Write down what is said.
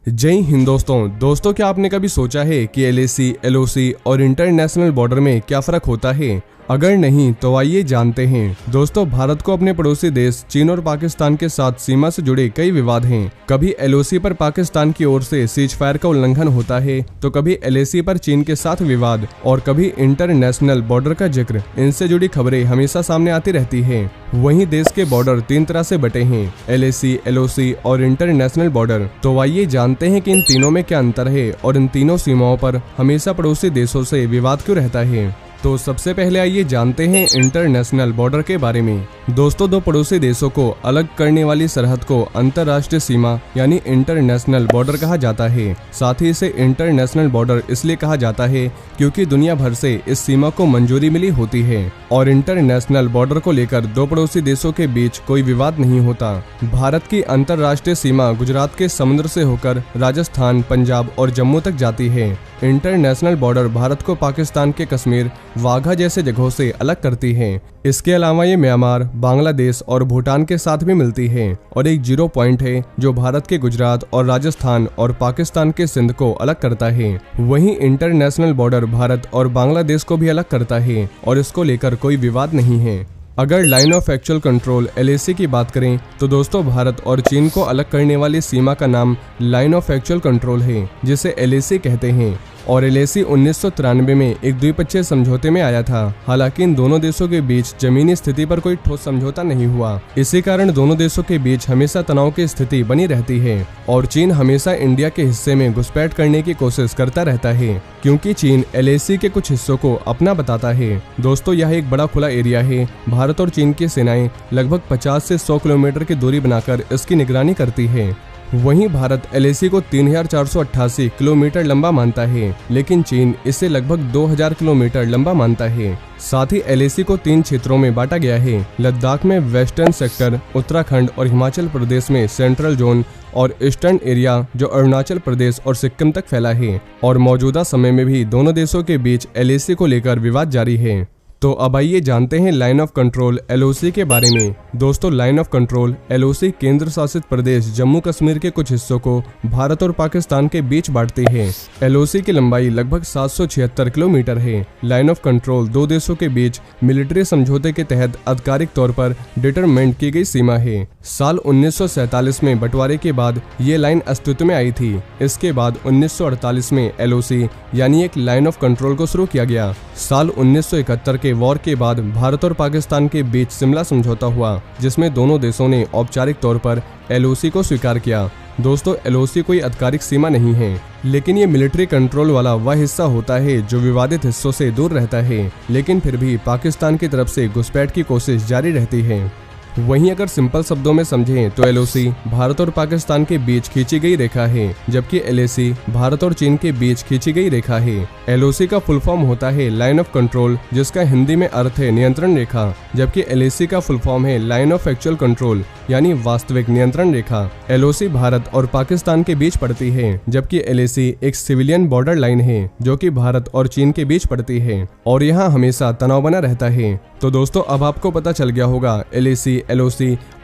जय हिंद दोस्तों क्या आपने कभी सोचा है कि एलएसी, एलओसी और इंटरनेशनल बॉर्डर में क्या फर्क होता है? अगर नहीं तो आइए जानते हैं। दोस्तों, भारत को अपने पड़ोसी देश चीन और पाकिस्तान के साथ सीमा से जुड़े कई विवाद हैं। कभी एलओसी पर पाकिस्तान की ओर से सीज फायर का उल्लंघन होता है तो कभी एलएसी पर चीन के साथ विवाद और कभी इंटरनेशनल बॉर्डर का जिक्र। इनसे जुड़ी खबरें हमेशा सामने आती रहती है। वहीं देश के बॉर्डर 3 तरह से बटे हैं, एलएसी, एलओसी और इंटरनेशनल बॉर्डर। तो आइए जानते हैं कि इन तीनों में क्या अंतर है और इन तीनों सीमाओं पर हमेशा पड़ोसी देशों से विवाद क्यों रहता है। तो सबसे पहले आइए जानते हैं इंटरनेशनल बॉर्डर के बारे में। दोस्तों, दो पड़ोसी देशों को अलग करने वाली सरहद को अंतर्राष्ट्रीय सीमा यानी इंटरनेशनल बॉर्डर कहा जाता है। साथ ही इसे इंटरनेशनल बॉर्डर इसलिए कहा जाता है क्योंकि दुनिया भर से इस सीमा को मंजूरी मिली होती है और इंटरनेशनल बॉर्डर को लेकर दो पड़ोसी देशों के बीच कोई विवाद नहीं होता। भारत की अंतर्राष्ट्रीय सीमा गुजरात के समुद्र से होकर राजस्थान, पंजाब और जम्मू तक जाती है। इंटरनेशनल बॉर्डर भारत को पाकिस्तान के कश्मीर, वाघा जैसे जगहों से अलग करती है। इसके अलावा ये म्यांमार, बांग्लादेश और भूटान के साथ भी मिलती है और एक जीरो पॉइंट है जो भारत के गुजरात और राजस्थान और पाकिस्तान के सिंध को अलग करता है। वहीं इंटरनेशनल बॉर्डर भारत और बांग्लादेश को भी अलग करता है और इसको लेकर कोई विवाद नहीं है। अगर line of actual control LAC की बात करें तो दोस्तों, भारत और चीन को अलग करने वाली सीमा का नाम लाइन ऑफ एक्चुअल कंट्रोल है, जिसे एलएसी कहते हैं। और एलएसी 1993 में एक द्विपक्षीय समझौते में आया था। हालांकि इन दोनों देशों के बीच जमीनी स्थिति पर कोई ठोस समझौता नहीं हुआ। इसी कारण दोनों देशों के बीच हमेशा तनाव की स्थिति बनी रहती है और चीन हमेशा इंडिया के हिस्से में घुसपैठ करने की कोशिश करता रहता है, क्योंकि चीन एलएसी के कुछ हिस्सों को अपना बताता है। दोस्तों, यह एक बड़ा खुला एरिया है। भारत और चीन की सेनाएं लगभग 50 से 100 किलोमीटर की दूरी बनाकर इसकी निगरानी करती है। वहीं भारत एलएसी को 3488 किलोमीटर लंबा मानता है, लेकिन चीन इसे लगभग 2000 किलोमीटर लंबा मानता है। साथ ही एलएसी को 3 क्षेत्रों में बांटा गया है। लद्दाख में वेस्टर्न सेक्टर, उत्तराखंड और हिमाचल प्रदेश में सेंट्रल जोन और ईस्टर्न एरिया जो अरुणाचल प्रदेश और सिक्किम तक फैला है। और मौजूदा समय में भी दोनों देशों के बीच एलएसी को लेकर विवाद जारी है। तो अब आइए जानते हैं लाइन ऑफ कंट्रोल एलओसी के बारे में। दोस्तों, लाइन ऑफ कंट्रोल एलओसी केंद्र शासित प्रदेश जम्मू कश्मीर के कुछ हिस्सों को भारत और पाकिस्तान के बीच बांटती है। एलओसी की लंबाई लगभग 776 किलोमीटर है। लाइन ऑफ कंट्रोल दो देशों के बीच मिलिट्री समझौते के तहत आधिकारिक तौर पर डिटरमाइंड की गई सीमा है। साल 1947 में बंटवारे के बाद ये लाइन अस्तित्व में आई थी। इसके बाद 1948 में एलओसी यानी एक लाइन ऑफ कंट्रोल को शुरू किया गया। साल 1971 के वॉर के बाद भारत और पाकिस्तान के बीच शिमला समझौता हुआ, जिसमें दोनों देशों ने औपचारिक तौर पर एलओसी को स्वीकार किया। दोस्तों, एलओसी कोई आधिकारिक सीमा नहीं है, लेकिन ये मिलिट्री कंट्रोल वाला वह हिस्सा होता है जो विवादित हिस्सों से दूर रहता है, लेकिन फिर भी पाकिस्तान की तरफ से घुसपैठ की कोशिश जारी रहती है। वहीं अगर सिंपल शब्दों में समझें तो एलओसी भारत और पाकिस्तान के बीच खींची गई रेखा है, जबकि एलएसी भारत और चीन के बीच खींची गई रेखा है। एलओसी का फुल फॉर्म होता है लाइन ऑफ कंट्रोल, जिसका हिंदी में अर्थ है नियंत्रण रेखा, जबकि एलएसी का फुल फॉर्म है लाइन ऑफ एक्चुअल कंट्रोल यानी वास्तविक नियंत्रण रेखा। एलओसी भारत और पाकिस्तान के बीच पड़ती है, जबकि एलएसी एक सिविलियन बॉर्डर लाइन है जो कि भारत और चीन के बीच पड़ती है और यहाँ हमेशा तनाव बना रहता है। तो दोस्तों, अब आपको पता चल गया होगा एलएसी, एलओसी